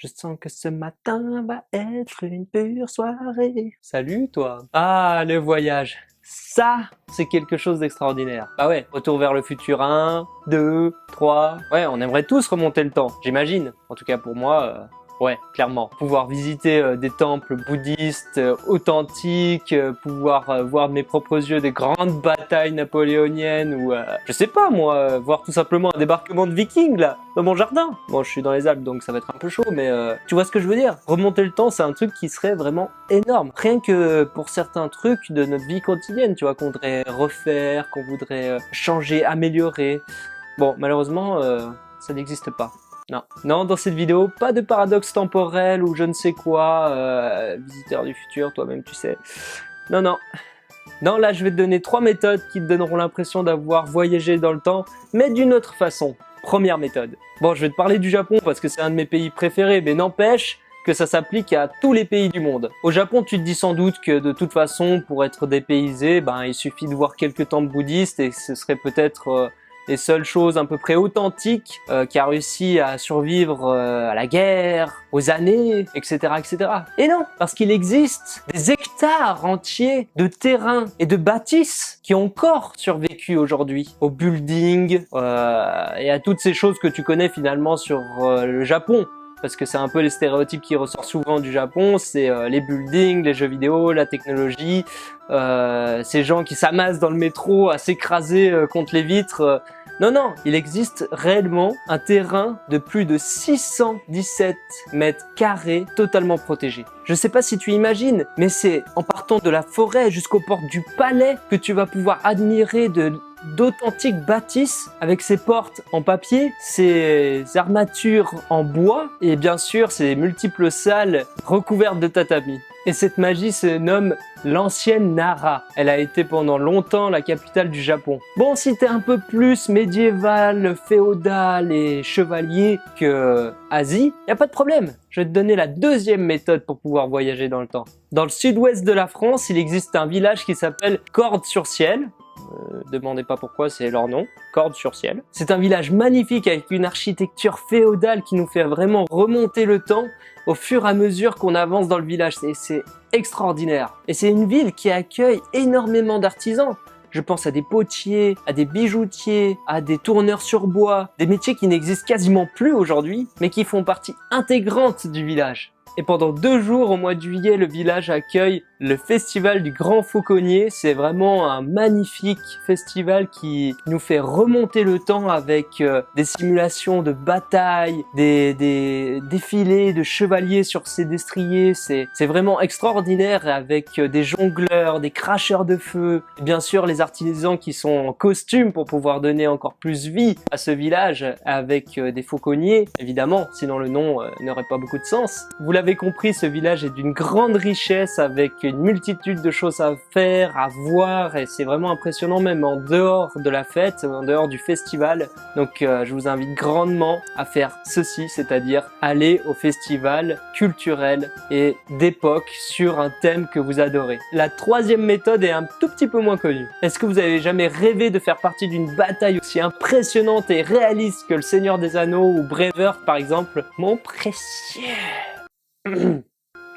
Je sens que ce matin va être une pure soirée. Salut toi. Ah, le voyage. Ça, c'est quelque chose d'extraordinaire. Bah ouais, retour vers le futur 1, 2, 3. Ouais, on aimerait tous remonter le temps, j'imagine. En tout cas pour moi, ouais, clairement. Pouvoir visiter des temples bouddhistes authentiques, pouvoir voir de mes propres yeux des grandes batailles napoléoniennes ou, je sais pas moi, voir tout simplement un débarquement de vikings là, dans mon jardin. Bon, je suis dans les Alpes donc ça va être un peu chaud, mais tu vois ce que je veux dire? Remonter le temps, c'est un truc qui serait vraiment énorme. Rien que pour certains trucs de notre vie quotidienne, tu vois, qu'on voudrait refaire, qu'on voudrait changer, améliorer. Bon, malheureusement, ça n'existe pas. Non, non, dans cette vidéo, pas de paradoxe temporel ou je ne sais quoi, visiteur du futur, toi-même tu sais. Non, non. Non, là je vais te donner 3 méthodes qui te donneront l'impression d'avoir voyagé dans le temps, mais d'une autre façon. Première méthode. Bon, je vais te parler du Japon parce que c'est un de mes pays préférés, mais n'empêche que ça s'applique à tous les pays du monde. Au Japon, tu te dis sans doute que de toute façon, pour être dépaysé, ben, il suffit de voir quelques temples bouddhistes et ce serait peut-être les seules choses à peu près authentiques qui a réussi à survivre à la guerre, aux années, etc., etc. Et non, parce qu'il existe des hectares entiers de terrains et de bâtisses qui ont encore survécu aujourd'hui aux buildings et à toutes ces choses que tu connais finalement sur le Japon. Parce que c'est un peu les stéréotypes qui ressortent souvent du Japon, c'est les buildings, les jeux vidéo, la technologie, ces gens qui s'amassent dans le métro à s'écraser contre les vitres. Non, non, il existe réellement un terrain de plus de 617 mètres carrés totalement protégé. Je sais pas si tu imagines, mais c'est en partant de la forêt jusqu'aux portes du palais que tu vas pouvoir admirer d'authentiques bâtisses avec ses portes en papier, ses armatures en bois et bien sûr ses multiples salles recouvertes de tatamis. Et cette magie se nomme l'ancienne Nara. Elle a été pendant longtemps la capitale du Japon. Bon, si t'es un peu plus médiéval, féodal et chevalier que Asie, y a pas de problème. Je vais te donner la deuxième méthode pour pouvoir voyager dans le temps. Dans le sud-ouest de la France, il existe un village qui s'appelle Cordes-sur-Ciel. Demandez pas pourquoi, c'est leur nom, Cordes-sur-Ciel. C'est un village magnifique avec une architecture féodale qui nous fait vraiment remonter le temps au fur et à mesure qu'on avance dans le village. C'est extraordinaire. Et c'est une ville qui accueille énormément d'artisans. Je pense à des potiers, à des bijoutiers, à des tourneurs sur bois, des métiers qui n'existent quasiment plus aujourd'hui, mais qui font partie intégrante du village. Et pendant 2 jours au mois de juillet, le village accueille le festival du Grand Fauconnier. C'est vraiment un magnifique festival qui nous fait remonter le temps avec des simulations de batailles, des défilés de chevaliers sur ces destriers. C'est vraiment extraordinaire avec des jongleurs, des cracheurs de feu. Et bien sûr, les artisans qui sont en costume pour pouvoir donner encore plus vie à ce village avec des fauconniers, évidemment, sinon le nom n'aurait pas beaucoup de sens. Vous l'avez compris, ce village est d'une grande richesse avec une multitude de choses à faire, à voir et c'est vraiment impressionnant même en dehors de la fête, en dehors du festival. Donc je vous invite grandement à faire ceci, c'est-à-dire aller au festival culturel et d'époque sur un thème que vous adorez. La troisième méthode est un tout petit peu moins connue. Est-ce que vous avez jamais rêvé de faire partie d'une bataille aussi impressionnante et réaliste que le Seigneur des Anneaux ou Braveheart par exemple? Mon précieux.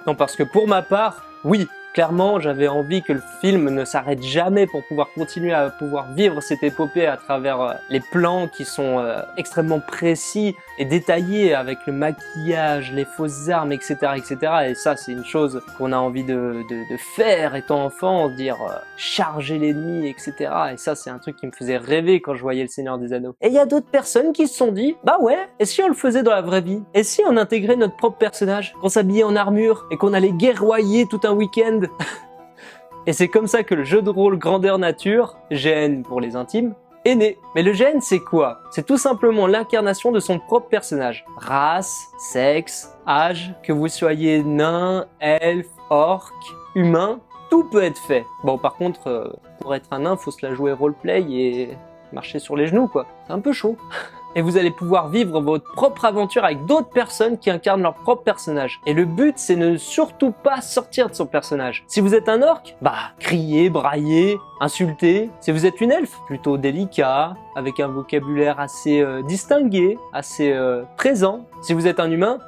Non, parce que pour ma part, oui, clairement, j'avais envie que le film ne s'arrête jamais pour pouvoir continuer à pouvoir vivre cette épopée à travers les plans qui sont extrêmement précis et détaillés avec le maquillage, les fausses armes, etc., etc. Et ça, c'est une chose qu'on a envie de faire étant enfant, dire charger l'ennemi, etc. Et ça, c'est un truc qui me faisait rêver quand je voyais le Seigneur des Anneaux. Et il y a d'autres personnes qui se sont dit, bah ouais, et si on le faisait dans la vraie vie? Et si on intégrait notre propre personnage? Qu'on s'habillait en armure et qu'on allait guerroyer tout un week-end? Et c'est comme ça que le jeu de rôle grandeur nature, GN pour les intimes, est né. Mais le GN c'est quoi? C'est tout simplement l'incarnation de son propre personnage. Race, sexe, âge, que vous soyez nain, elfe, orc, humain, tout peut être fait. Bon par contre, pour être un nain, faut se la jouer roleplay et marcher sur les genoux quoi. C'est un peu chaud. Et vous allez pouvoir vivre votre propre aventure avec d'autres personnes qui incarnent leur propre personnage. Et le but, c'est ne surtout pas sortir de son personnage. Si vous êtes un orc, bah, crier, brailler, insulter. Si vous êtes une elfe, plutôt délicat, avec un vocabulaire assez distingué, assez présent. Si vous êtes un humain,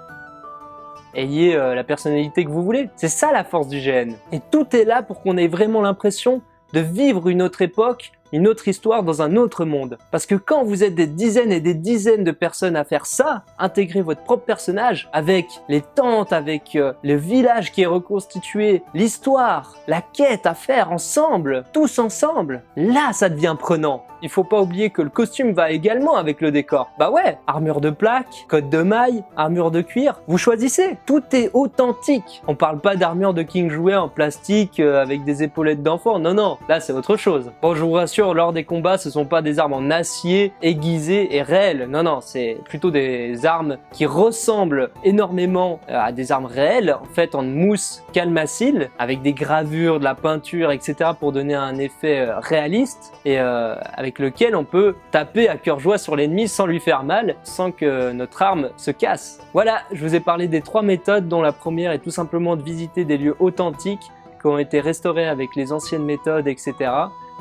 ayez la personnalité que vous voulez. C'est ça la force du GN. Et tout est là pour qu'on ait vraiment l'impression de vivre une autre époque, une autre histoire dans un autre monde. Parce que quand vous êtes des dizaines et des dizaines de personnes à faire ça, intégrer votre propre personnage avec les tentes, avec le village qui est reconstitué, l'histoire, la quête à faire ensemble, tous ensemble, là ça devient prenant. Il faut pas oublier que le costume va également avec le décor. Bah ouais, armure de plaque, cotte de maille, armure de cuir, vous choisissez. Tout est authentique. On parle pas d'armure de King Jouet en plastique avec des épaulettes d'enfant. Non, non, là c'est autre chose. Bon, je vous rassure, lors des combats, ce sont pas des armes en acier, aiguisées et réelles. Non, non, c'est plutôt des armes qui ressemblent énormément à des armes réelles, en fait en mousse calmacile, avec des gravures, de la peinture, etc. pour donner un effet réaliste et avec lequel on peut taper à cœur joie sur l'ennemi sans lui faire mal, sans que notre arme se casse. Voilà, je vous ai parlé des 3 méthodes, dont la première est tout simplement de visiter des lieux authentiques qui ont été restaurés avec les anciennes méthodes, etc.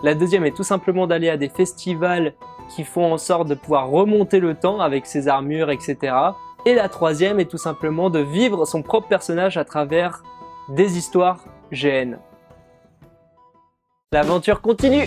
La deuxième est tout simplement d'aller à des festivals qui font en sorte de pouvoir remonter le temps avec ses armures, etc. Et la troisième est tout simplement de vivre son propre personnage à travers des histoires GN. L'aventure continue!